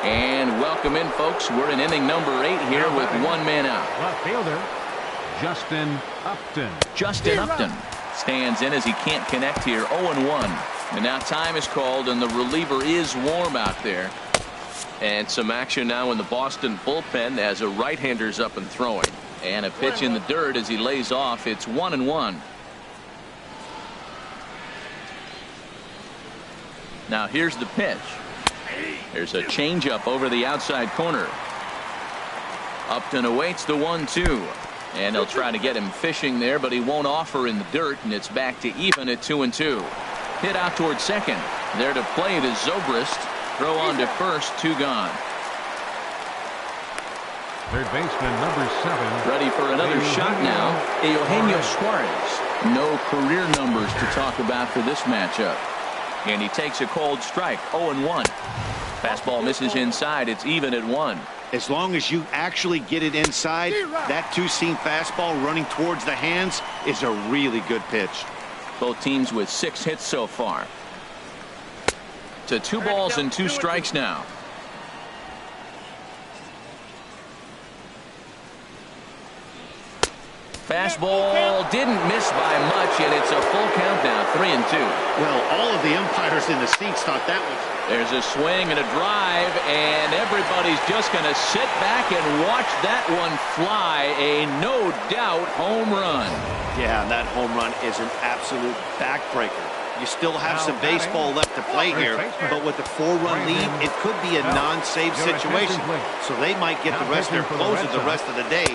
And welcome in, folks. We're in inning number 8 here with one man out. Left fielder, Justin Upton. Justin Upton stands in as he can't connect here. 0-1. And now time is called, and the reliever is warm out there. And some action now in the Boston bullpen as a right-hander's up and throwing. And a pitch in the dirt as he lays off. It's 1-1. Now here's the pitch. There's a changeup over the outside corner. Upton awaits the 1-2. And they'll try to get him fishing there, but he won't offer in the dirt, and it's back to even at 2-2. Hit out towards second. There to play it is Zobrist. Throw on to first, 2 gone. Third baseman number 7. Ready for another shot now. Eugenio Suarez. No career numbers to talk about for this matchup. And he takes a cold strike. 0-1. Fastball misses inside. It's even at 1. As long as you actually get it inside, that two-seam fastball running towards the hands is a really good pitch. Both teams with 6 hits so far. To 2 balls and 2 strikes now. Fastball didn't miss by much, and it's a full count now, 3-2. Well, all of the umpires in the seats thought that was. There's a swing and a drive, and everybody's just going to sit back and watch that one fly. A no-doubt home run. Yeah, that home run is an absolute backbreaker. You still have some baseball left to play here, but with the 4-run lead, it could be a non-save situation. So they might get the rest of their closer the rest of the day.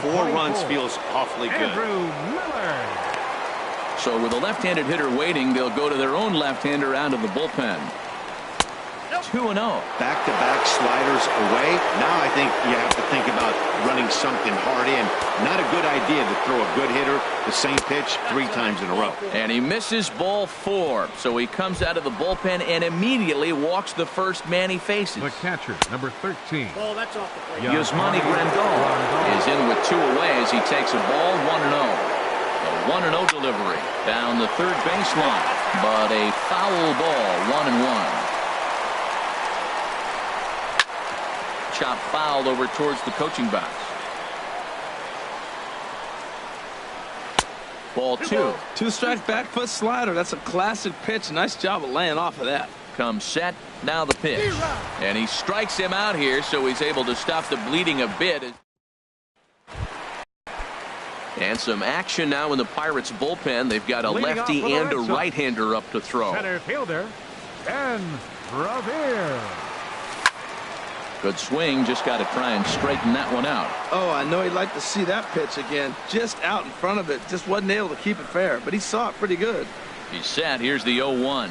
4 runs feels awfully good. So with a left-handed hitter waiting, they'll go to their own left-hander out of the bullpen. 2-0. Back-to-back sliders away. Now I think you have to think about running something hard in. Not a good idea to throw a good hitter the same pitch 3 times in a row. And he misses ball 4. So he comes out of the bullpen and immediately walks the first man he faces. The catcher, number 13. Yasmani Grandal is in with 2 away as he takes a ball. 1-0. A 1-0 delivery down the third baseline, but a foul ball. 1-1. Chop fouled over towards the coaching box. Ball 2. 2-strike back foot slider. That's a classic pitch. Nice job of laying off of that. Comes set. Now the pitch. And he strikes him out here, so he's able to stop the bleeding a bit. And some action now in the Pirates bullpen. They've got a lefty and a right-hander up to throw. Center fielder, Ben Revere. Good swing. Just got to try and straighten that one out. Oh, I know he'd like to see that pitch again. Just out in front of it. Just wasn't able to keep it fair, but he saw it pretty good. He's set. Here's the 0-1.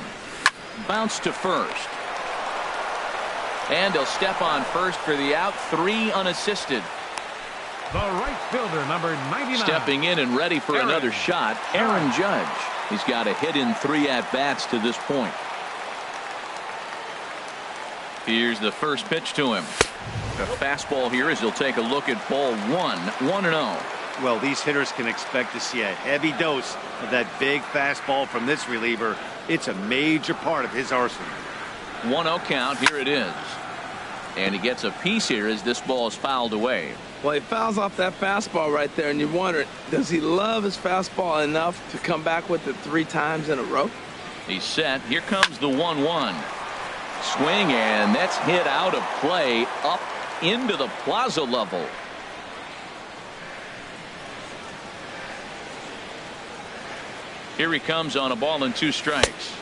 Bounce to first. And he'll step on first for the out. 3 unassisted. The right fielder, number 99. Stepping in and ready for another shot, Aaron Judge. He's got a hit in 3 at-bats to this point. Here's the first pitch to him. A fastball here as he'll take a look at ball 1. 1-0. Well, these hitters can expect to see a heavy dose of that big fastball from this reliever. It's a major part of his arsenal. 1-0 count. Here it is. And he gets a piece here as this ball is fouled away. Well, he fouls off that fastball right there, and you wonder, does he love his fastball enough to come back with it 3 times in a row? He's set. Here comes the 1-1. Swing, and that's hit out of play up into the plaza level. Here he comes on a ball and 2 strikes.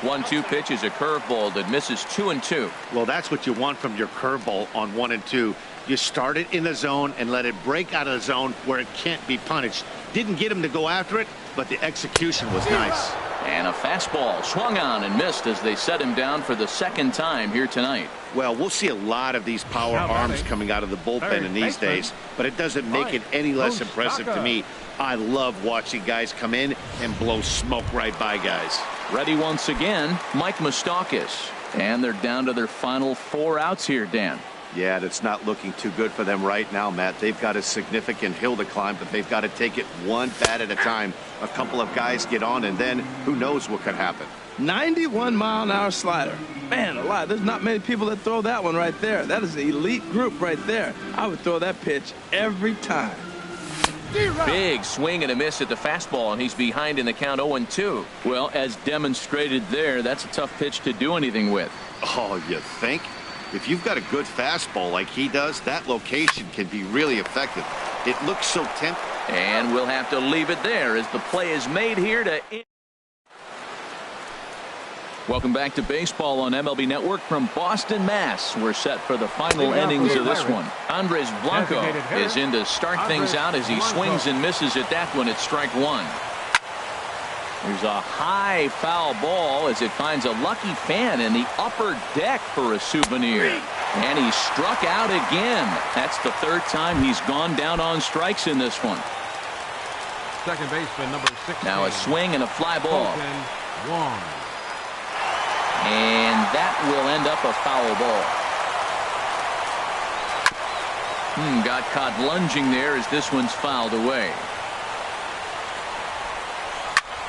1-2 pitch is a curveball that misses 2-2. Well, that's what you want from your curveball on 1 and 2. You start it in the zone and let it break out of the zone where it can't be punished. Didn't get him to go after it, but the execution was nice. And a fastball swung on and missed as they set him down for the 2nd time here tonight. Well, we'll see a lot of these power arms coming out of the bullpen in these days, but it doesn't make it any less impressive to me. I love watching guys come in and blow smoke right by guys. Ready once again, Mike Moustakas. And they're down to their final 4 outs here, Dan. Yeah, that's not looking too good for them right now, Matt. They've got a significant hill to climb, but they've got to take it one bat at a time. A couple of guys get on, and then who knows what could happen. 91-mile-an-hour slider. Man alive, there's not many people that throw that one right there. That is an elite group right there. I would throw that pitch every time. Big swing and a miss at the fastball, and he's behind in the count 0-2. Well, as demonstrated there, that's a tough pitch to do anything with. Oh, you think? If you've got a good fastball like he does, that location can be really effective. It looks so tempting. And we'll have to leave it there as the play is made here to end. Welcome back to baseball on MLB Network from Boston, Mass. We're set for the final innings of this one. Andres Blanco is in to start things out as he swings and misses at that one at strike one. There's a high foul ball as it finds a lucky fan in the upper deck for a souvenir. And he struck out again. That's the third time he's gone down on strikes in this one. Second baseman, number 16. Now a swing and a fly ball. Wong. And that will end up a foul ball. Got caught lunging there as this one's fouled away.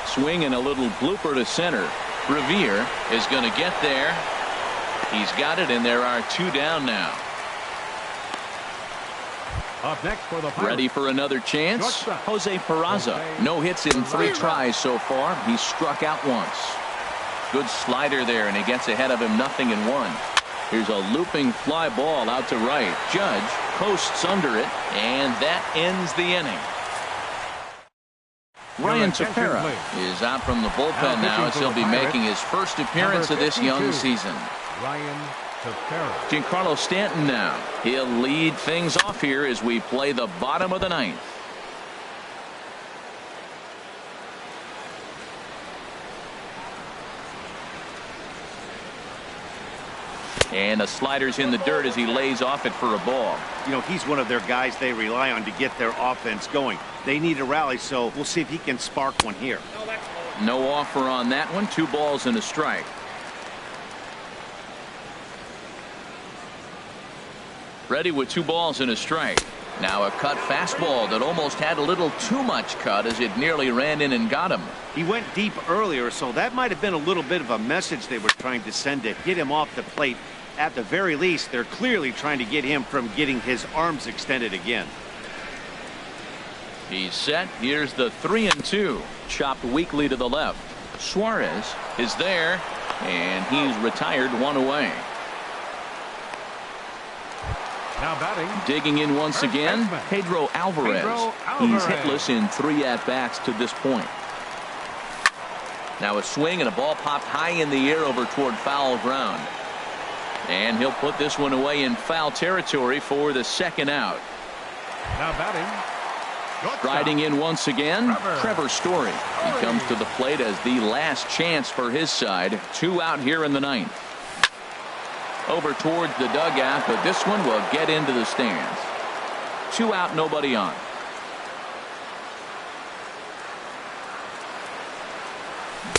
Swing and a little blooper to center. Revere is going to get there. He's got it, and there are two down now. Up next for the Pirates. Ready for another chance? Jose Peraza. No hits in 3 tries so far. He's struck out once. Good slider there, and he gets ahead of him 0-1. Here's a looping fly ball out to right. Judge posts under it, and that ends the inning. Ryan Tepera is out from the bullpen now as he'll be making his first appearance of this young season. Ryan Tepera. Giancarlo Stanton now. He'll lead things off here as we play the bottom of the ninth. And the slider's in the dirt as he lays off it for a ball. You know, he's one of their guys they rely on to get their offense going. They need a rally, so we'll see if he can spark one here. No offer on that one. 2 balls and a strike. Ready with 2 balls and a strike. Now a cut fastball that almost had a little too much cut as it nearly ran in and got him. He went deep earlier, so that might have been a little bit of a message they were trying to send to get him off the plate. At the very least, they're clearly trying to get him from getting his arms extended again. He's set. Here's the 3-2. Chopped weakly to the left. Suarez is there, and he's retired 1 away. Now batting. Digging in once again, Pedro Alvarez. He's hitless in 3 at-bats to this point. Now a swing and a ball popped high in the air over toward foul ground. And he'll put this one away in foul territory for the second out. Now batting. Riding in once again, Trevor Story. He comes to the plate as the last chance for his side. 2 out here in the ninth. Over towards the dugout, but this one will get into the stands. 2 out, nobody on.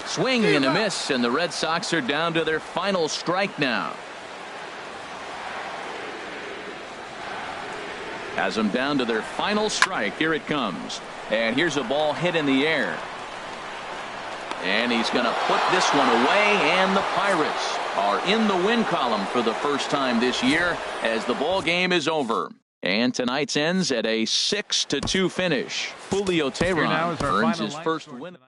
Swing and a miss, and the Red Sox are down to their final strike now. Has them down to their final strike. Here it comes. And here's a ball hit in the air. And he's going to put this one away, and the Pirates are in the win column for the first time this year as the ball game is over. And tonight's ends at a 6-2 finish. Julio Teheran earns his first win.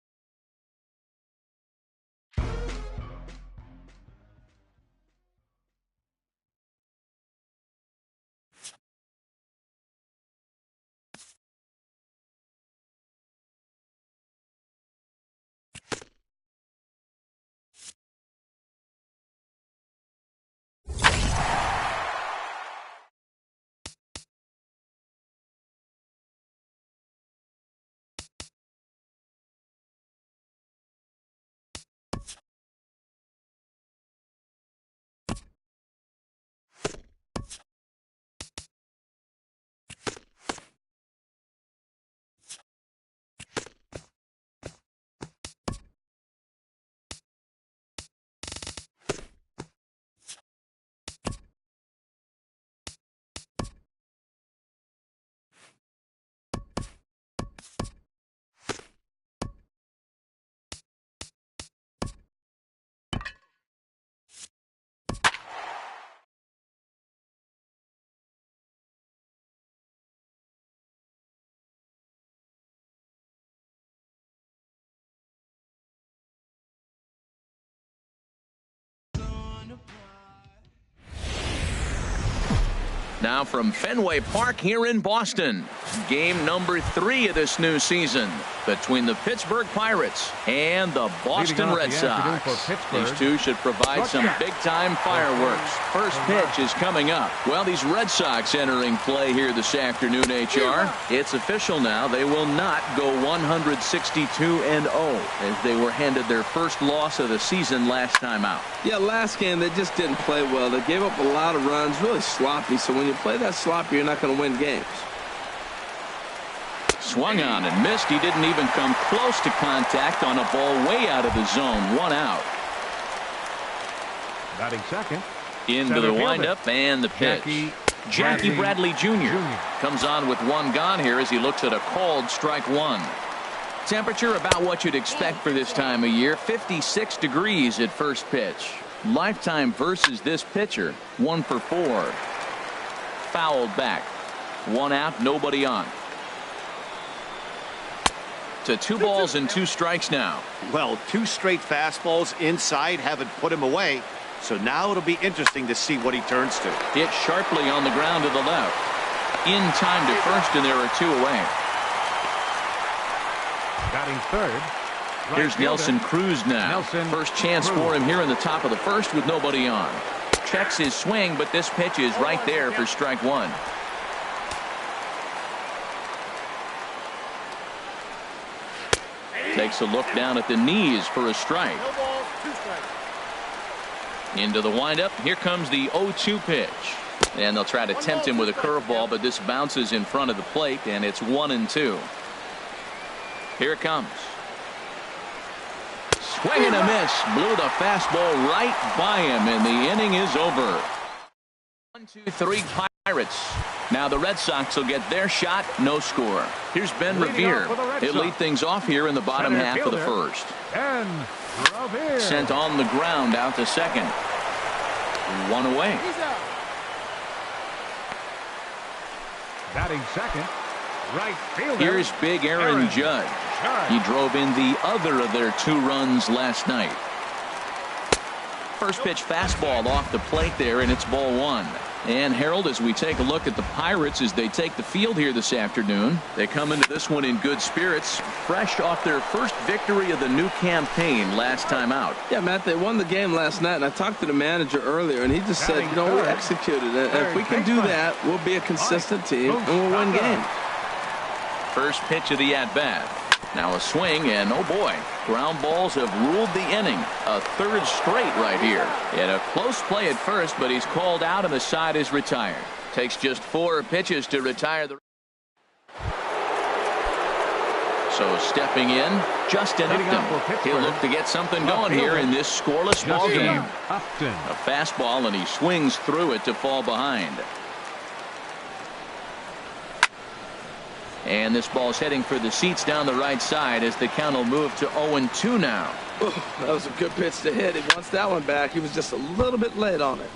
Now from Fenway Park here in Boston, game number 3 of this new season between the Pittsburgh Pirates and the Boston Red Sox. These two should provide some big-time fireworks. First pitch is coming up. Well, these Red Sox entering play here this afternoon, HR. It's official now. They will not go 162-0 as they were handed their first loss of the season last time out. Yeah, last game they just didn't play well. They gave up a lot of runs, really sloppy. So when you play that sloppy, you're not going to win games. Swung on and missed. He didn't even come close to contact on a ball way out of the zone. 1 out. Batting second. Into the windup and the pitch. Jackie Bradley Jr. comes on with 1 gone here as he looks at a called strike 1. Temperature about what you'd expect for this time of year. 56 degrees at first pitch. Lifetime versus this pitcher. 1 for 4. Fouled back. 1 out, nobody on. To 2 balls and 2 strikes now. Well, 2 straight fastballs inside haven't put him away. So now it'll be interesting to see what he turns to. Hit sharply on the ground to the left. In time to first, and there are 2 away. Batting third. Here's Nelson Cruz now. First chance for him here in the top of the first with nobody on. Checks his swing, but this pitch is right there for strike 1. Takes a look down at the knees for a strike. Into the windup. Here comes the 0-2 pitch. And they'll try to tempt him with a curveball, but this bounces in front of the plate, and it's 1-2. Here it comes. Swing and a miss. Blew the fastball right by him, and the inning is over. 1-2-3 Pirates. Now the Red Sox will get their shot. No score. Here's Ben Revere. He'll lead things off here in the bottom half of the first. Sent on the ground out to second. 1 away. Batting second. Right fielder. Here's big Aaron Judge. He drove in the other of their 2 runs last night. First pitch fastball off the plate there, and it's ball 1. And Harold, as we take a look at the Pirates as they take the field here this afternoon, they come into this one in good spirits, fresh off their first victory of the new campaign last time out. Yeah, Matt, they won the game last night, and I talked to the manager earlier, and he just said, you know, we executed it. And if we can do that, we'll be a consistent team, and we'll win games. First pitch of the at-bat. Now a swing, and oh boy, ground balls have ruled the inning. A 3rd straight right here. And a close play at first, but he's called out and the side is retired. Takes just 4 pitches to retire the. So stepping in, Justin Upton. He'll look to get something going here in this scoreless ball game. A fastball, and he swings through it to fall behind. And this ball's heading for the seats down the right side as the count will move to 0-2 now. Ooh, that was a good pitch to hit. He wants that one back. He was just a little bit late on it.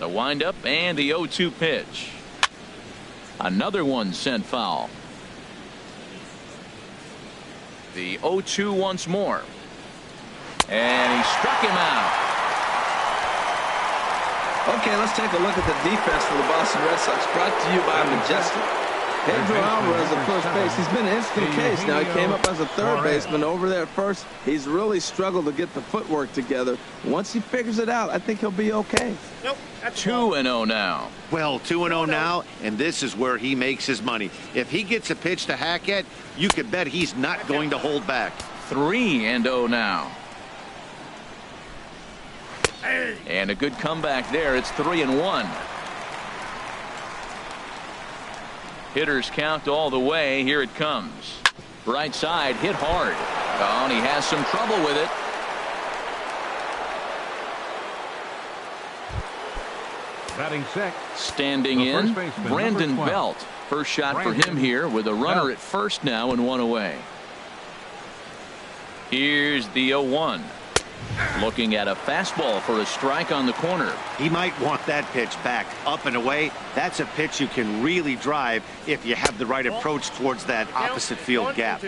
The windup and the 0-2 pitch. Another one sent foul. The 0-2 once more. And he struck him out. Okay, let's take a look at the defense for the Boston Red Sox, brought to you by Majestic. Pedro Alvarez at first base. He's been an instant case. Now he came up as a 3rd baseman over there at first. He's really struggled to get the footwork together. Once he figures it out, I think he'll be okay. 2-0 now. Well, 2-0 now, and this is where he makes his money. If he gets a pitch to hack at, you can bet he's not going to hold back. 3-0 now. And a good comeback there. It's 3-1. Hitters count all the way. Here it comes. Right side, hit hard. Oh, and he has some trouble with it. Batting sixth. Standing in, Brandon Belt. First shot for him here with a runner at first now and 1 away. Here's the 0-1. Looking at a fastball for a strike on the corner. He might want that pitch back up and away. That's a pitch you can really drive if you have the right approach towards that opposite field gap.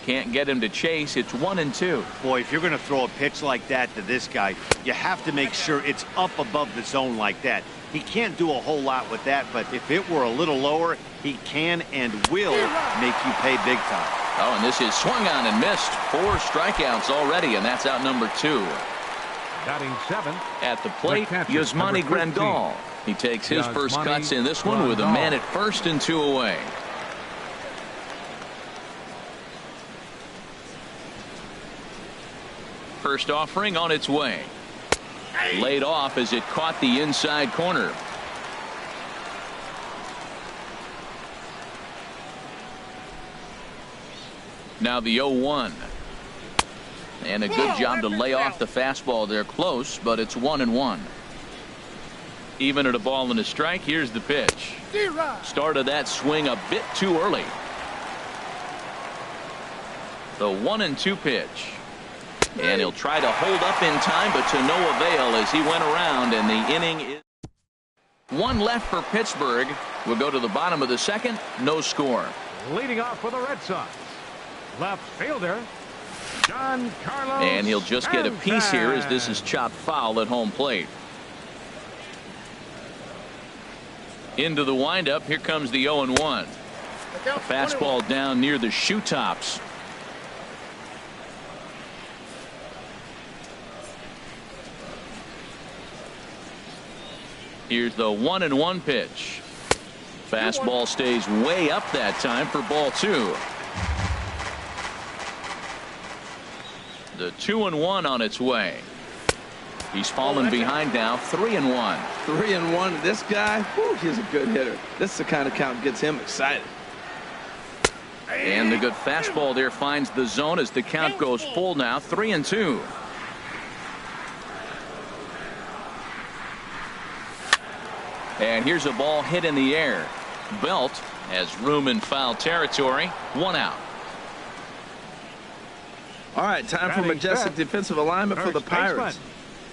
Can't get him to chase. It's 1-2. Boy, if you're going to throw a pitch like that to this guy, you have to make sure it's up above the zone like that. He can't do a whole lot with that, but if it were a little lower, he can and will make you pay big time. Oh, and this is swung on and missed. 4 strikeouts already, and that's out number 2. Batting 7th. At the plate, Yasmani Grandal. He takes his first cuts in this one with a man at first and 2 away. First offering on its way. Laid off as it caught the inside corner. Now the 0-1. And a good job to lay off the fastball there close, but it's 1-1. Even at a ball and a strike, here's the pitch. Started that swing a bit too early. The 1-2 pitch. And he'll try to hold up in time, but to no avail as he went around, and the inning is 1 left for Pittsburgh. We'll go to the bottom of the 2nd. No score. Leading off for the Red Sox, left fielder Giancarlo. And he'll just get a piece here as this is chopped foul at home plate. Into the windup. Here comes the 0-1. A fastball down near the shoe tops. Here's the 1-1 pitch. Fastball stays way up that time for ball 2. The 2-1 on its way. He's fallen behind now. 3-1. 3-1. This guy, whew, he's a good hitter. This is the kind of count gets him excited. And the good fastball there finds the zone as the count goes full now. 3-2. And here's a ball hit in the air. Belt has room in foul territory. 1 out. All right, time for majestic defensive alignment for the Pirates.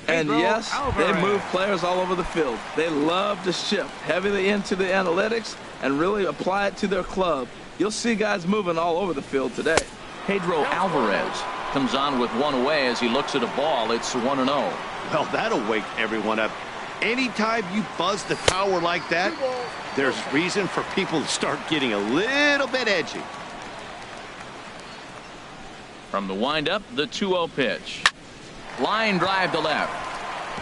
And yes, they move players all over the field. They love to shift heavily into the analytics and really apply it to their club. You'll see guys moving all over the field today. Pedro Alvarez comes on with 1 away as he looks at a ball. It's 1-0. Well, that'll wake everyone up. Anytime you buzz the tower like that, there's reason for people to start getting a little bit edgy. From the windup, the 2-0 pitch. Line drive to left.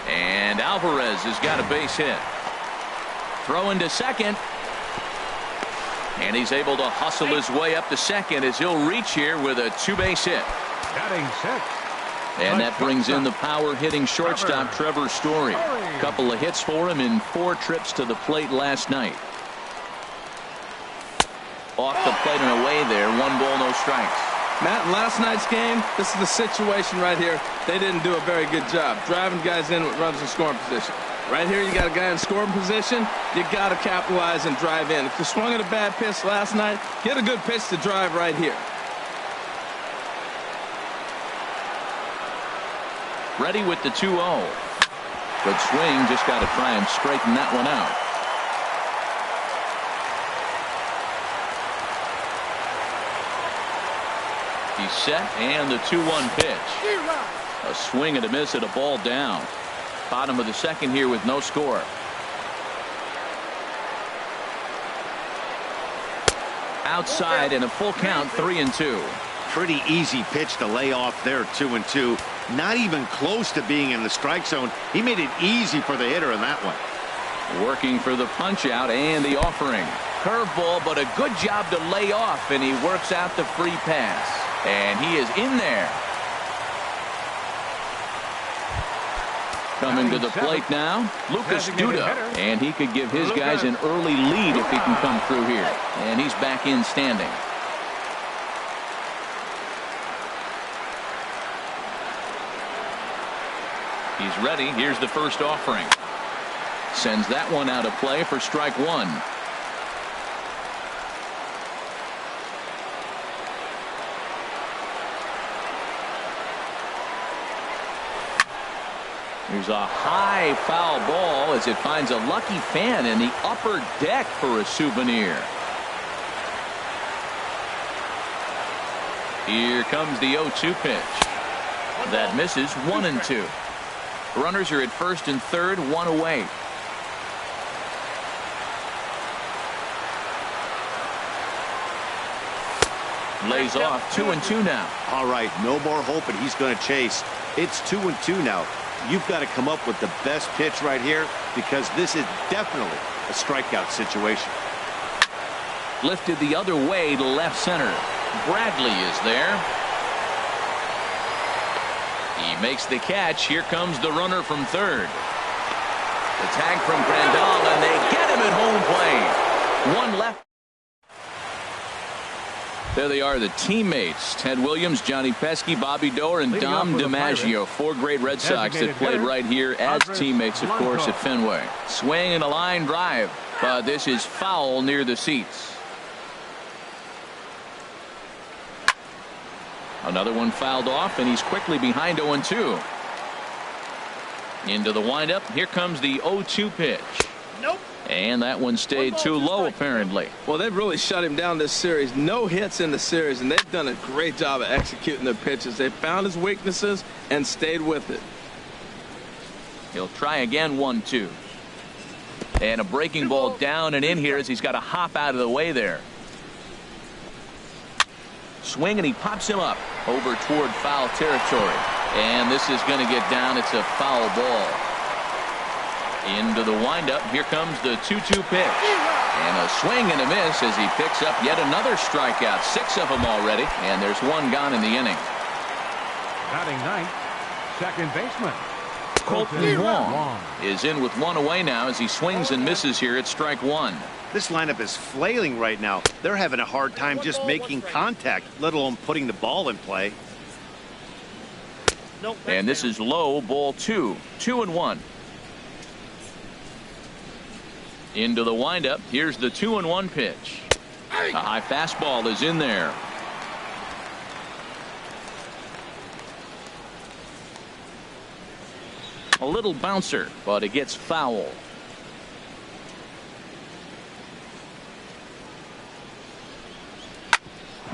And Alvarez has got a base hit. Throw into second. And he's able to hustle his way up to second as he'll reach here with a 2-base hit. Batting 6th. And that brings in the power-hitting shortstop Trevor Story. Couple of hits for him in 4 trips to the plate last night. Off the plate and away there. 1 ball, no strikes. Matt, in last night's game, this is the situation right here. They didn't do a very good job driving guys in with runners in scoring position. Right here, you got a guy in scoring position. You got to capitalize and drive in. If you swung at a bad pitch last night, get a good pitch to drive right here. Ready with the 2-0. Good swing. Just got to try and straighten that one out. He's set, and the 2-1 pitch. A swing and a miss at a ball down. Bottom of the 2nd here with no score. Outside and a full count. 3-2. Pretty easy pitch to lay off there. 2-2. Not even close to being in the strike zone. He made it easy for the hitter in that one. Working for the punch out and the offering. Curveball, but a good job to lay off, and he works out the free pass. And he is in there. Coming to the plate now, Lucas Duda. And he could give his guys an early lead if he can come through here. And he's back in standing. He's ready. Here's the first offering. Sends that one out of play for strike 1. Here's a high foul ball as it finds a lucky fan in the upper deck for a souvenir. Here comes the 0-2 pitch. That misses. 1-2. Runners are at first and third, one away. Lays off. 2-2 now. All right, no more hope, and he's going to chase. It's 2-2 now. You've got to come up with the best pitch right here because this is definitely a strikeout situation. Lifted the other way to left center. Bradley is there. He makes the catch. Here comes the runner from third. The tag from Grandal, and they get him at home plate. One left. There they are, the teammates. Ted Williams, Johnny Pesky, Bobby Doerr, and Dom DiMaggio. Four great Red Sox that played right here as teammates, of course, at Fenway. Swing and a line drive, but this is foul near the seats. Another one fouled off, and he's quickly behind 0-2. Into the windup. Here comes the 0-2 pitch. Nope. And that one stayed too low, apparently. Well, they've really shut him down this series. No hits in the series, and they've done a great job of executing their pitches. They found his weaknesses and stayed with it. He'll try again. 1-2. And a breaking ball down and in here as he's got to hop out of the way there. Swing, and he pops him up over toward foul territory. And this is going to get down. It's a foul ball. Into the windup. Here comes the 2-2 pitch. And a swing and a miss as he picks up yet another strikeout. 6 of them already. And there's one gone in the inning. Batting ninth, second baseman Colton Wong is in with one away now as he swings and misses here at strike one. This lineup is flailing right now. They're having a hard time just making contact, let alone putting the ball in play. And this is low, ball 2. 2-1. Into the windup. Here's the 2-1 pitch. A high fastball is in there. A little bouncer, but it gets foul.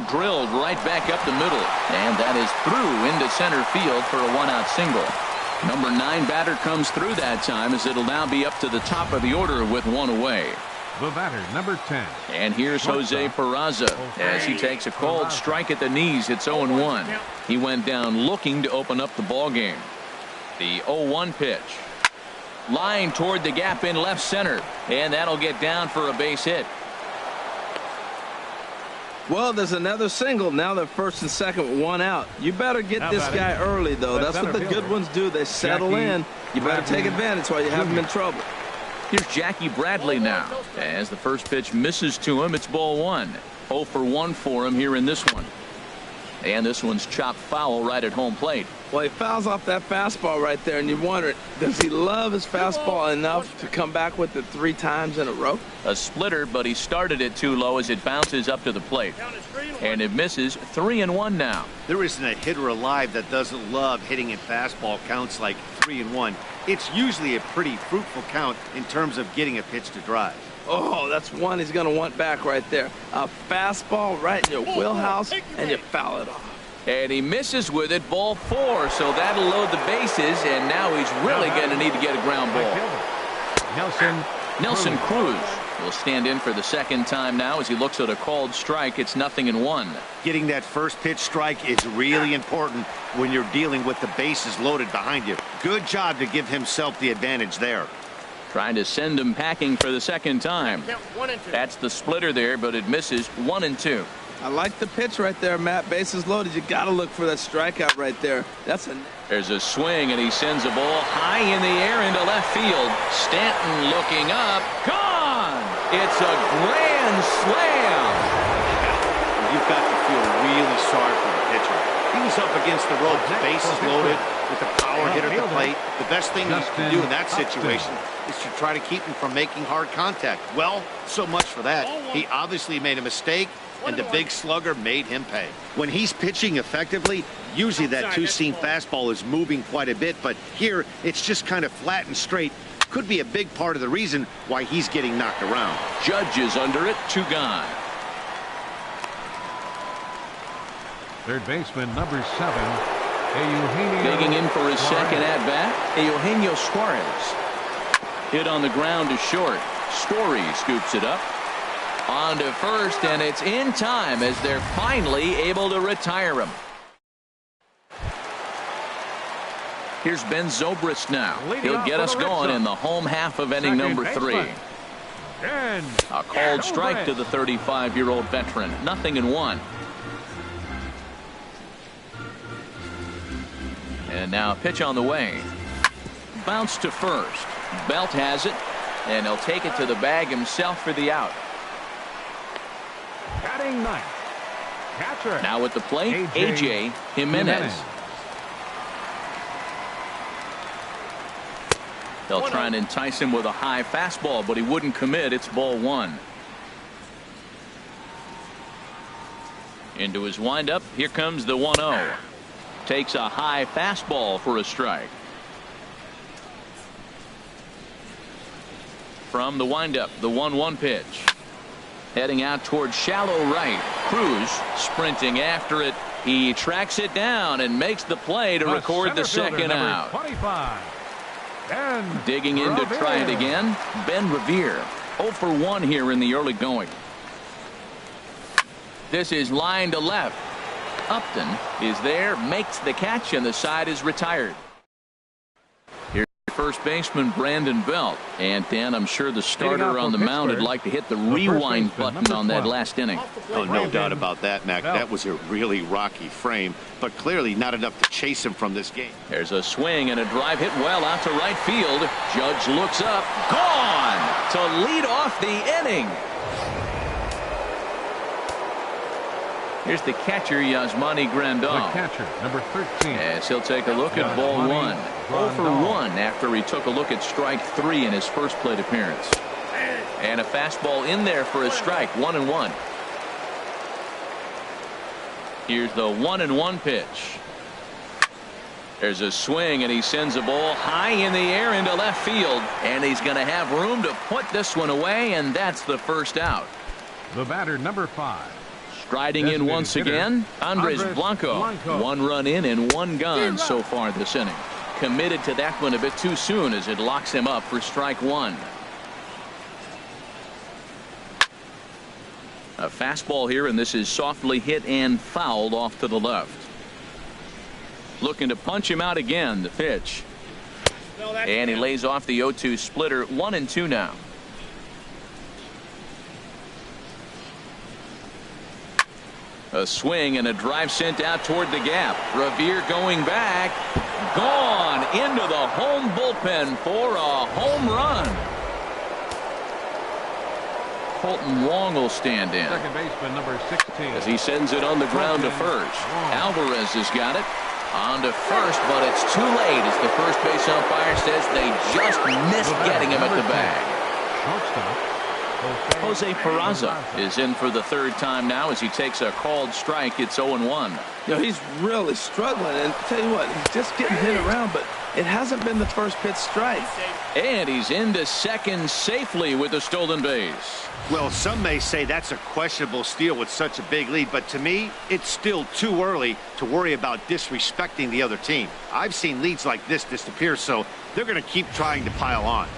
Drilled right back up the middle, and that is through into center field for a one-out single. Number 9 batter comes through that time as it'll now be up to the top of the order with one away. The batter, number 10. And here's Jose Peraza as he takes a cold strike at the knees. It's 0-1. He went down looking to open up the ball game. The 0-1 pitch. Line toward the gap in left center, and that'll get down for a base hit. Well, there's another single. Now they're first and second, one out. You better get this guy early, though. That's what the good ones do. They settle in. You better take advantage while you have them in trouble. Here's Jackie Bradley now. As the first pitch misses to him, it's ball 1. 0 for 1 for him here in this one. And this one's chopped foul right at home plate. Well, he fouls off that fastball right there, and you wonder, does he love his fastball enough to come back with it 3 times in a row? A splitter, but he started it too low as it bounces up to the plate. And it misses. 3-1 now. There isn't a hitter alive that doesn't love hitting in fastball counts like 3-1. It's usually a pretty fruitful count in terms of getting a pitch to drive. Oh, that's one he's going to want back right there. A fastball right in your wheelhouse, and you foul it off. And he misses with it, ball 4, so that'll load the bases, and now he's really going to need to get a ground ball. Nelson Cruz will stand in for the second time now as he looks at a called strike. It's 0-1. Getting that first pitch strike is really important when you're dealing with the bases loaded behind you. Good job to give himself the advantage there. Trying to send him packing for the second time. That's the splitter there, but it misses. 1-2. I like the pitch right there, Matt. Bases loaded. You got to look for that strikeout right there. There's a swing, and he sends a ball high in the air into left field. Stanton looking up. Gone! It's a grand slam. You've got to feel really sorry for the pitcher. He was up against the ropes, bases loaded, with a power hitter at the plate. The best thing you can do in that situation is to try to keep him from making hard contact. Well, so much for that. He obviously made a mistake, and the big slugger made him pay. When he's pitching effectively, usually that two-seam fastball is moving quite a bit, but here it's just kind of flat and straight. Could be a big part of the reason why he's getting knocked around. Judge is under it. 2 gone. Third baseman, number 7, Eugenio. Digging in for his Suarez. second at-bat, Eugenio Suarez. Hit on the ground to short. Story scoops it up. On to first, and it's in time as they're finally able to retire him. Here's Ben Zobrist now. He'll get us going in the home half of inning number 3. A called strike to the 35-year-old veteran. 0-1. And now a pitch on the way. Bounce to first. Belt has it, and he'll take it to the bag himself for the out. Batting ninth, catcher. Now at the plate, A.J. Jimenez. They'll try and entice him with a high fastball, but he wouldn't commit. It's ball 1. Into his windup. Here comes the 1-0. Takes a high fastball for a strike. From the windup, the 1-1 pitch. Heading out towards shallow right. Cruz sprinting after it. He tracks it down and makes the play to record the second out. 25. Digging in to try it again. Ben Revere. 0 for 1 here in the early going. This is line to left. Upton is there, makes the catch, and the side is retired. Here's first baseman Brandon Belt. And Dan, I'm sure the starter on the mound would like to hit the rewind button on that last inning. Oh, no doubt about that, Mac. That was a really rocky frame, but clearly not enough to chase him from this game. There's a swing and a drive hit well out to right field. Judge looks up. Gone to lead off the inning. Here's the catcher, Yasmani Grandal. The catcher, number 13. As he'll take a look at ball 1. 0 for 1 after he took a look at strike 3 in his first plate appearance. And a fastball in there for a strike. 1-1. Here's the 1-1 pitch. There's a swing, and he sends a ball high in the air into left field. And he's going to have room to put this one away, and that's the first out. The batter, number 5. Striding in once again, Andres Blanco. 1 run in and 1 gone so far this inning. Committed to that one a bit too soon as it locks him up for strike 1. A fastball here, and this is softly hit and fouled off to the left. Looking to punch him out again. The pitch. And he lays off the 0-2 splitter. 1-2 now. A swing and a drive sent out toward the gap. Revere going back. Gone into the home bullpen for a home run. Colton Wong will stand in. Second baseman, number 16. As he sends it on the ground to first. Alvarez has got it. On to first, but it's too late as the first base umpire says they just missed getting him at the bag. Shortstop. Jose Peraza is in for the 3rd time now as he takes a called strike. It's 0-1. You know, he's really struggling, and tell you what, he's just getting hit around, but it hasn't been the first pitch strike. And he's into second safely with a stolen base. Well, some may say that's a questionable steal with such a big lead, but to me, it's still too early to worry about disrespecting the other team. I've seen leads like this disappear, so they're going to keep trying to pile on.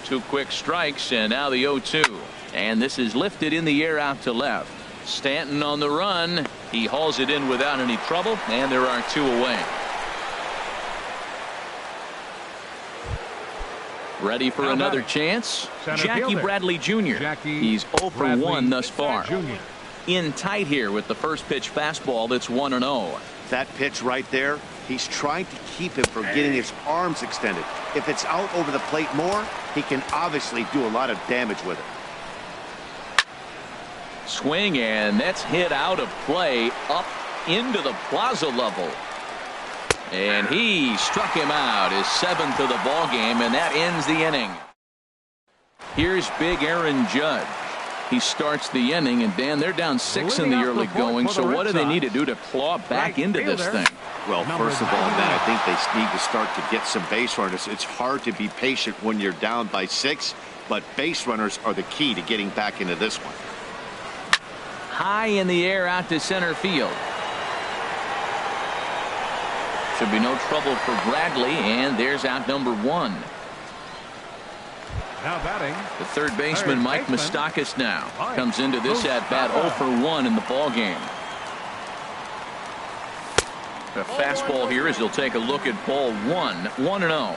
Two quick strikes, and now the 0-2. And this is lifted in the air out to left. Stanton on the run. He hauls it in without any trouble, and there are 2 away. Ready for another chance? Jackie Bradley Jr. He's 0 for 1 thus far. In tight here with the first pitch fastball. That's 1-0. That pitch right there, he's trying to keep him from getting his arms extended. If it's out over the plate more, he can obviously do a lot of damage with it. Swing, and that's hit out of play up into the plaza level. And he struck him out, his 7th of the ball game, and that ends the inning. Here's big Aaron Judge. He starts the inning, and Dan, they're down 6 in the early going, so what do they need to do to claw back into this thing? Well, first of all, Matt, I think they need to start to get some base runners. It's hard to be patient when you're down by 6. but base runners are the key to getting back into this one. High in the air out to center field. Should be no trouble for Bradley, and there's out number 1. Now batting, The third baseman, Mike Moustakas, now comes into this at-bat 0 for 1 in the ball game. A fastball here as he'll take a look at ball 1, 1-0.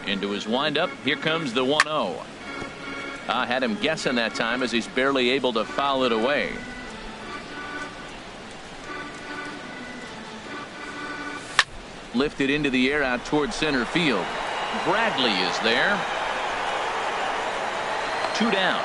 Into his windup, here comes the 1-0. I had him guessing that time as he's barely able to foul it away. Lifted into the air out towards center field. Bradley is there. 2 down.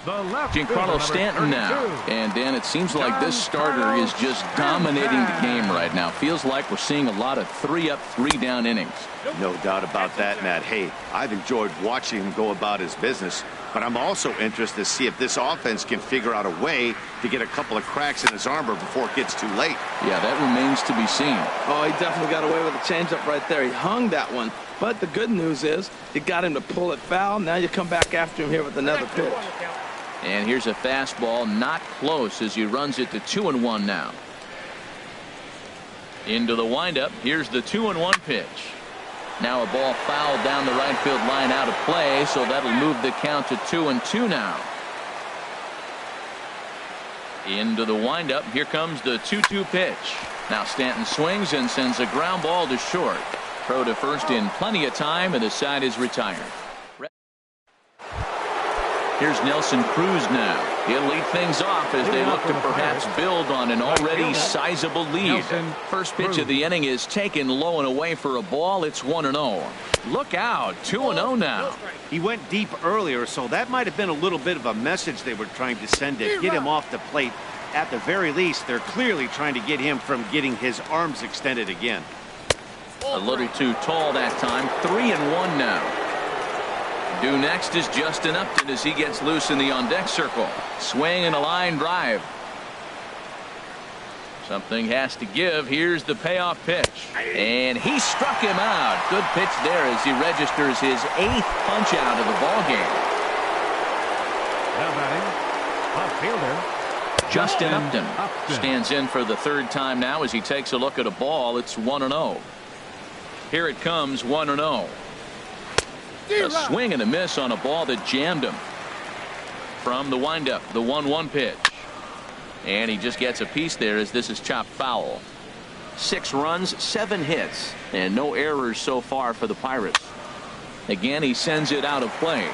the left Giancarlo fielder, Stanton number now. 32. And Dan, it seems like this starter is just dominating the game right now. Feels like we're seeing a lot of 3-up, 3-down innings. No doubt about that, Matt. Hey, I've enjoyed watching him go about his business, but I'm also interested to see if this offense can figure out a way to get a couple of cracks in his armor before it gets too late. Yeah, that remains to be seen. Oh, he definitely got away with a changeup right there. He hung that one. But the good news is you got him to pull it foul. Now you come back after him here with another pitch. And here's a fastball, not close, as he runs it to 2-1 now. Into the windup. Here's the 2-1 pitch. Now a ball fouled down the right field line, out of play, so that'll move the count to 2-2 now. Into the windup. Here comes the 2-2 pitch. Now Stanton swings and sends a ground ball to short. Throw to first in plenty of time, and the side is retired. Here's Nelson Cruz now. He'll lead things off as they look to perhaps build on an already sizable lead. First pitch of the inning is taken low and away for a ball. It's 1-0. Look out, 2-0 now. He went deep earlier, so that might have been a little bit of a message they were trying to send to get him off the plate. At the very least, they're clearly trying to get him from getting his arms extended again. A little too tall that time. 3-1 now. Due next is Justin Upton as he gets loose in the on-deck circle. Swing and a line drive. Something has to give. Here's the payoff pitch. And he struck him out. Good pitch there as he registers his 8th punch out of the ball game. Now batting, left fielder, Justin Upton stands in for the 3rd time now as he takes a look at a ball. It's 1-0. Here it comes, 1-0. A swing and a miss on a ball that jammed him. From the windup, the 1-1 pitch. And he just gets a piece there as this is chopped foul. 6 runs, 7 hits, and no errors so far for the Pirates. Again, he sends it out of play.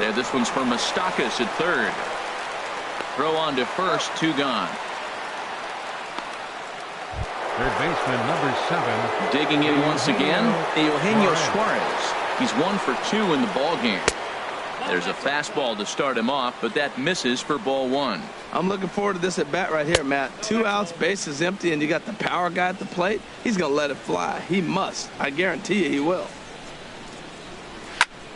There, this one's for Moustakas at 3rd. Throw on to first, 2 gone. third baseman, number 7. Digging in once again, Eugenio Suarez. He's 1 for 2 in the ball game. There's a fastball to start him off, but that misses for ball 1. I'm looking forward to this at bat right here, Matt. 2 outs, bases empty, and you got the power guy at the plate. He's going to let it fly. He must. I guarantee you he will.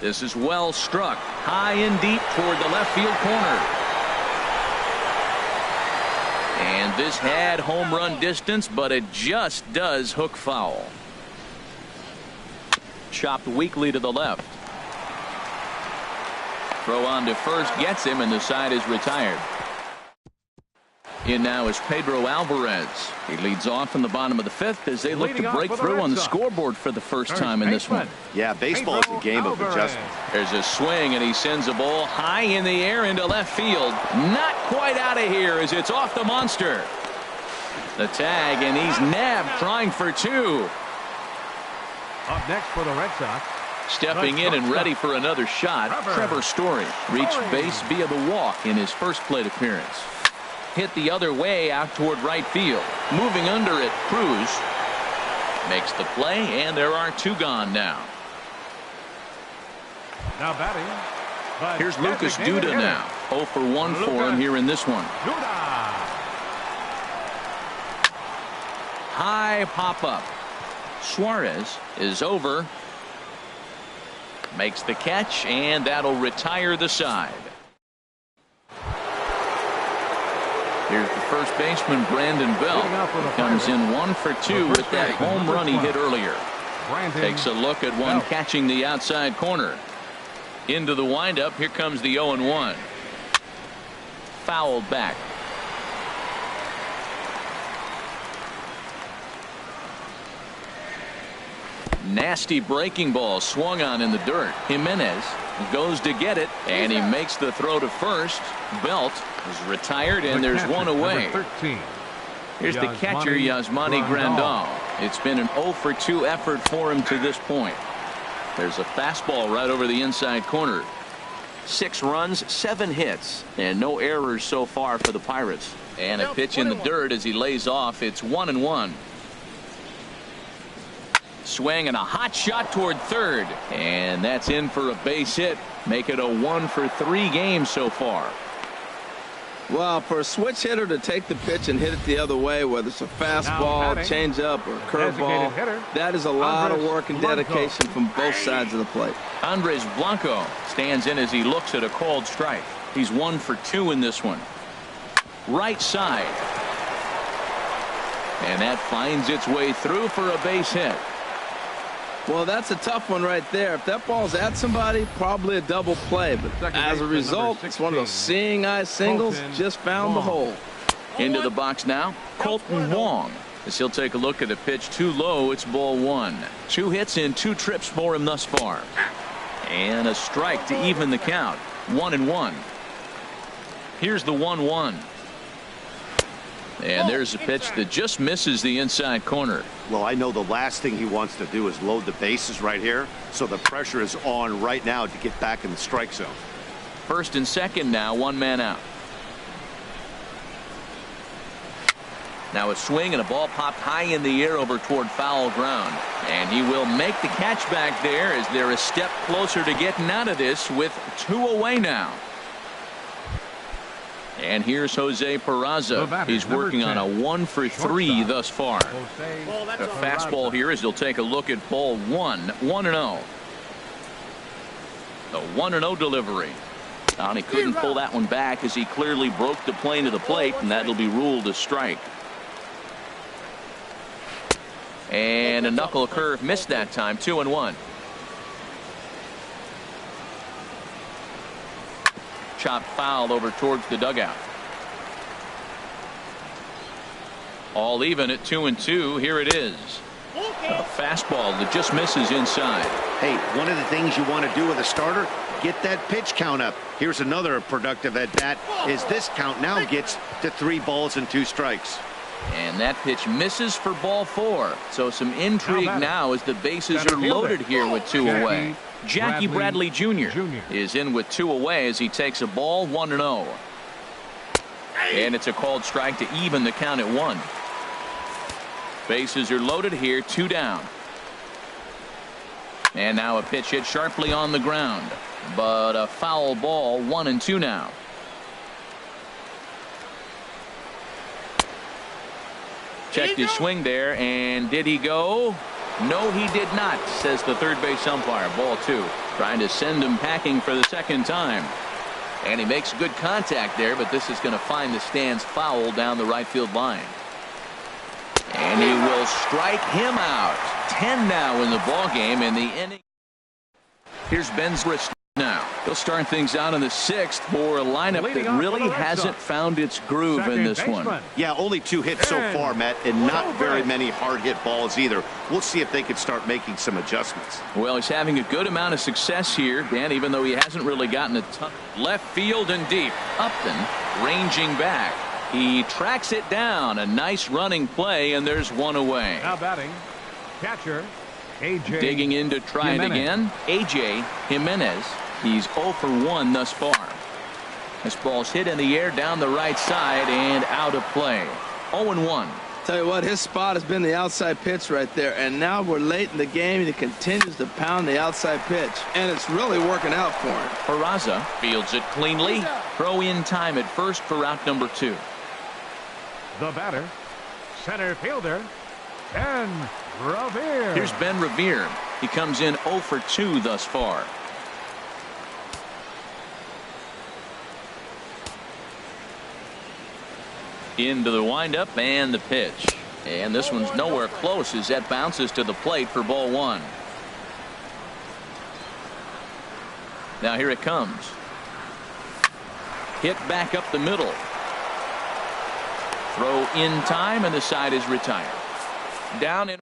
This is well struck, high and deep toward the left field corner. And this had home run distance, but it just does hook foul. Chopped weakly to the left. Throw on to first gets him, and the side is retired. In now is Pedro Alvarez. He leads off in the bottom of the 5th as they look to break through on the squoreboard for the first time in this one. Yeah, baseball is a game of adjustment. There's a swing, and he sends a ball high in the air into left field. Not quite out of here as it's off the monster. The tag, and he's nabbed, trying for 2. Up next for the Red Sox, Stepping in and ready for another shot, Trevor Story reached base via the walk in his first plate appearance. Hit the other way out toward right field. Moving under it, Cruz makes the play, and there are 2 gone now. now batting. Here's Lucas Duda now. 0 for 1 for him here in this one. Duda. High pop-up. Suarez is over. Makes the catch, and that'll retire the side. first baseman Brandon Belt. Comes in 1 for 2 with that home run he hit earlier. Takes a look at one catching the outside corner. Into the windup. Here comes the 0-1. Fouled back. Nasty breaking ball swung on in the dirt. Jimenez goes to get it, and he makes the throw to first. Belt is retired, and there's one away. Here's the catcher, Yasmani Grandal. It's been an 0 for 2 effort for him to this point. There's a fastball right over the inside corner. 6 runs, 7 hits, and no errors so far for the Pirates. And a pitch in the dirt as he lays off. It's 1-1. Swing and a hot shot toward third, and that's in for a base hit. Make it a 1 for 3 games so far. Well, for a switch hitter to take the pitch and hit it the other way, whether it's a fastball, changeup, or curveball, that is a lot of work and dedication from both sides of the plate. Andres Blanco stands in as he looks at a called strike. He's 1 for 2 in this one. Right side, and that finds its way through for a base hit. Well, that's a tough one right there. If that ball's at somebody, probably a double play. But as a result, it's one of those seeing eye singles. Just found the hole. Into the box now, Colton Wong. As he'll take a look at a pitch too low. It's ball 1. 2 hits in 2 trips for him thus far. And a strike to even the count. 1-1. Here's the 1-1. And there's a pitch that just misses the inside corner. Well, I know the last thing he wants to do is load the bases right here, so the pressure is on right now to get back in the strike zone. First and second now, 1 man out. Now a swing and a ball popped high in the air over toward foul ground. And he will make the catch back there as they're a step closer to getting out of this with 2 away now. And here's Jose Peraza. He's working on a 1 for 3 thus far. A fastball here as he'll take a look at ball 1. 1-0. The 1-0 delivery. And he couldn't pull that one back as he clearly broke the plane of the plate, and that'll be ruled a strike. And a knuckle curve missed that time. 2-1. Chopped foul over towards the dugout. All even at 2-2. Here it is. A fastball that just misses inside. Hey, one of the things you want to do with a starter, get that pitch count up. Here's another productive at bat as this count now gets to 3 balls and 2 strikes. And that pitch misses for ball 4. So some intrigue now as the bases are loaded here with 2 away. Jackie Bradley Jr. is in with 2 away as he takes a ball. 1-0. And it's a called strike to even the count at 1. Bases are loaded here. 2 down. And now a pitch hit sharply on the ground, but a foul ball. 1-2 now. Checked his swing there, and did he go? No, he did not, says the third base umpire. Ball 2. Trying to send him packing for the second time. And he makes good contact there, but this is going to find the stands foul down the right field line. And he will strike him out. 10 now in the ball game in the inning. Here's Ben Zobrist now. He'll start things out in the 6th for a lineup that really hasn't found its groove in this one. Yeah, only 2 hits so far, Matt, and not very many hard hit balls either. We'll see if they can start making some adjustments. Well, he's having a good amount of success here, Dan, even though he hasn't really gotten a ton. Left field and deep. Upton ranging back. He tracks it down. A nice running play, and there's 1 away. Now batting, catcher A.J. Digging in to try it again. A.J. Jimenez. He's 0 for 1 thus far. This ball's hit in the air down the right side and out of play. 0-1. Tell you what, his spot has been the outside pitch right there, and now we're late in the game and he continues to pound the outside pitch, and it's really working out for him. Peraza fields it cleanly. Throw in time at first for out number 2. The batter, center fielder, Ben Revere. Here's Ben Revere. He comes in 0 for 2 thus far. Into the windup and the pitch. And this one's nowhere close as that bounces to the plate for ball one. Now here it comes. Hit back up the middle. Throw in time, and the side is retired. Down in.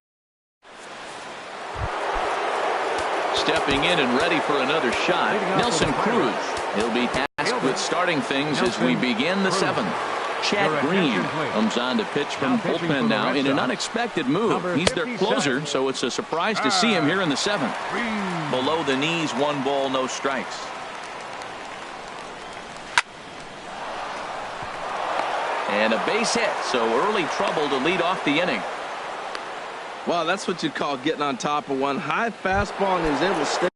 Stepping in and ready for another shot, Nelson Cruz. He'll be tasked with starting things as we begin the seventh. Chad Green comes on to pitch from bullpen now in an unexpected move. He's their closer, so it's a surprise to see him here in the seventh. Below the knees, 1 ball, no strikes. And a base hit, so early trouble to lead off the inning. Well, that's what you call getting on top of one. High fastball, and he was able to stay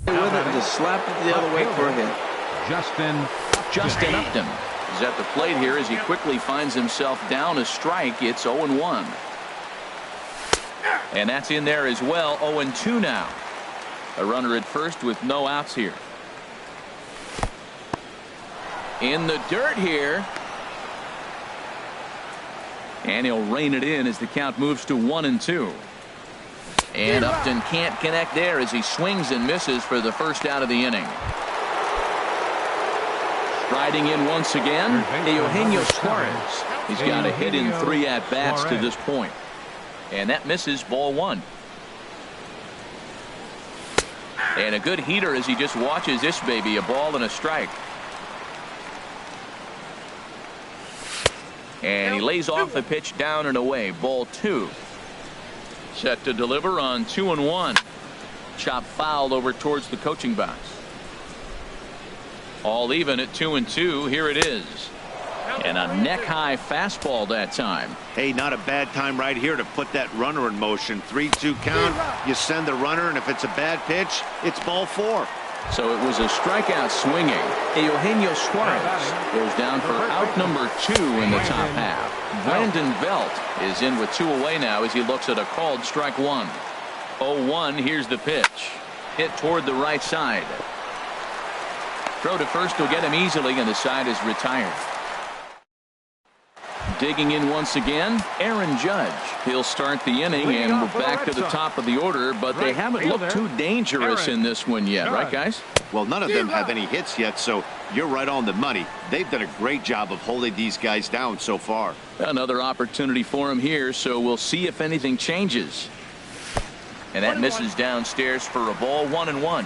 with it and just slapped it the other way for a hit. Justin Upton is at the plate here as he quickly finds himself down a strike. It's 0-1. And that's in there as well. 0-2 now. A runner at first with no outs here. In the dirt here. And he'll rein it in as the count moves to 1-2. And Upton can't connect there as he swings and misses for the first out of the inning. Striding in once again, Eugenio Suarez. He's got a hit in 3 at-bats to this point. And that misses ball one. And a good heater as he just watches this baby, a ball and a strike. And he lays off the pitch down and away. Ball 2. Set to deliver on 2-1. Chop fouled over towards the coaching box. All even at 2-2. Here it is. And a neck-high fastball that time. Hey, not a bad time right here to put that runner in motion. 3-2 count. You send the runner, and if it's a bad pitch, it's ball 4. So it was a strikeout swinging. Eugenio Suarez goes down for out number 2 in the top half. Brandon Belt is in with 2 away now as he looks at a called strike 1. 0-1. Here's the pitch. Hit toward the right side. Throw to first will get him easily, and the side is retired. Digging in once again, Aaron Judge. He'll start the inning, and we're back to the top of the order, but they haven't looked too dangerous in this one yet, right, guys? Well, none of them have any hits yet, so you're right on the money. They've done a great job of holding these guys down so far. Another opportunity for him here, so we'll see if anything changes. And that misses downstairs for a ball. 1-1.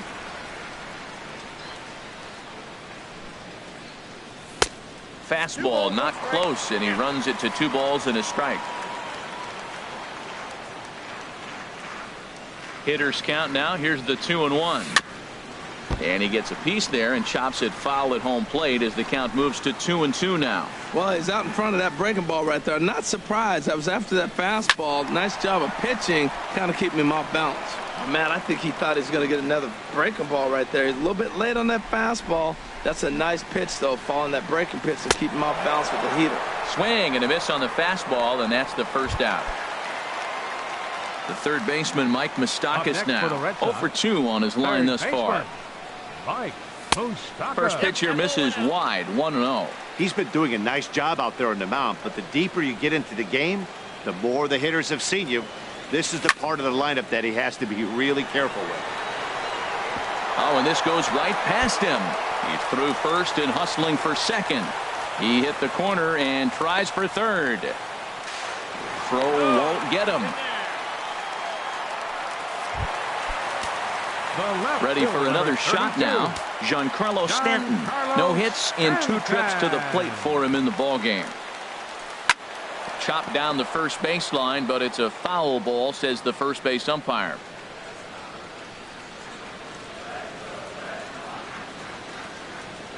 Fastball not close, and he runs it to 2 balls and a strike. Hitters count now. Here's the 2-1. And he gets a piece there and chops it foul at home plate as the count moves to 2-2 now. Well, he's out in front of that breaking ball right there. Not surprised. I was after that fastball. Nice job of pitching, kind of keeping him off balance. Oh, man, I think he thought he was going to get another breaking ball right there. He's a little bit late on that fastball. That's a nice pitch, though, following that breaking pitch to keep him off balance with the heater. Swing and a miss on the fastball, and that's the first out. The third baseman, Mike Moustakas, now 0 for 2 on his line thus far. First pitch here misses wide. 1-0. He's been doing a nice job out there on the mound, but the deeper you get into the game, the more the hitters have seen you. This is the part of the lineup that he has to be really careful with. Oh, and this goes right past him. He threw first and hustling for second. He hit the corner and tries for third. Throw won't get him. Ready for another shot now. Giancarlo Stanton. No hits in 2 trips to the plate for him in the ballgame. Chopped down the first baseline, but it's a foul ball, says the first base umpire.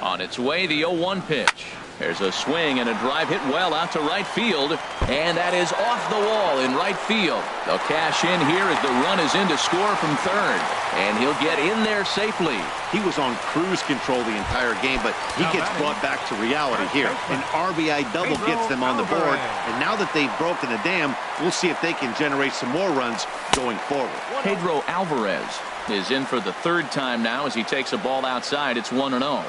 On its way, the 0-1 pitch. There's a swing and a drive hit well out to right field, and that is off the wall in right field. They'll cash in here as the run is in to score from third, and he'll get in there safely. He was on cruise control the entire game, but he gets brought back to reality here. An RBI double gets them on the board, and now that they've broken the dam, we'll see if they can generate some more runs going forward. Pedro Alvarez is in for the third time now as he takes a ball outside. It's 1-0.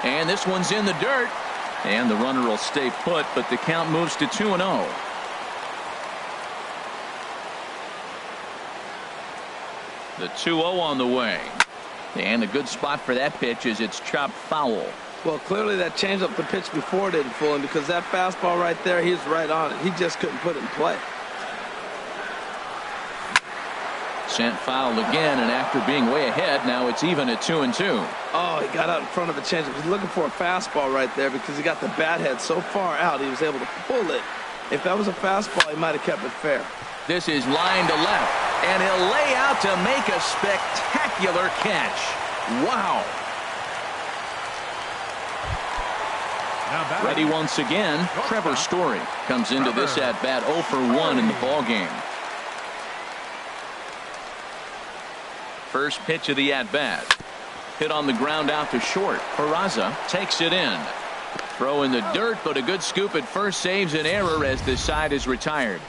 And this one's in the dirt, and the runner will stay put, but the count moves to 2-0. The 2-0 on the way, and a good spot for that pitch is it's chopped foul. Well, clearly that changeup the pitch before didn't fool him, because that fastball right there, he's right on it. He just couldn't put it in play. Sent foul again, and after being way ahead, now it's even at 2-2. Oh, he got out in front of the changeup. He's looking for a fastball right there because he got the bat head so far out, he was able to pull it. If that was a fastball, he might have kept it fair. This is line to left, and he'll lay out to make a spectacular catch. Wow. Ready once again, Trevor Story comes into this at-bat 0 for 1 in the ballgame. First pitch of the at-bat. Hit on the ground out to short. Peraza takes it in. Throw in the dirt, but a good scoop at first saves an error as the side is retired.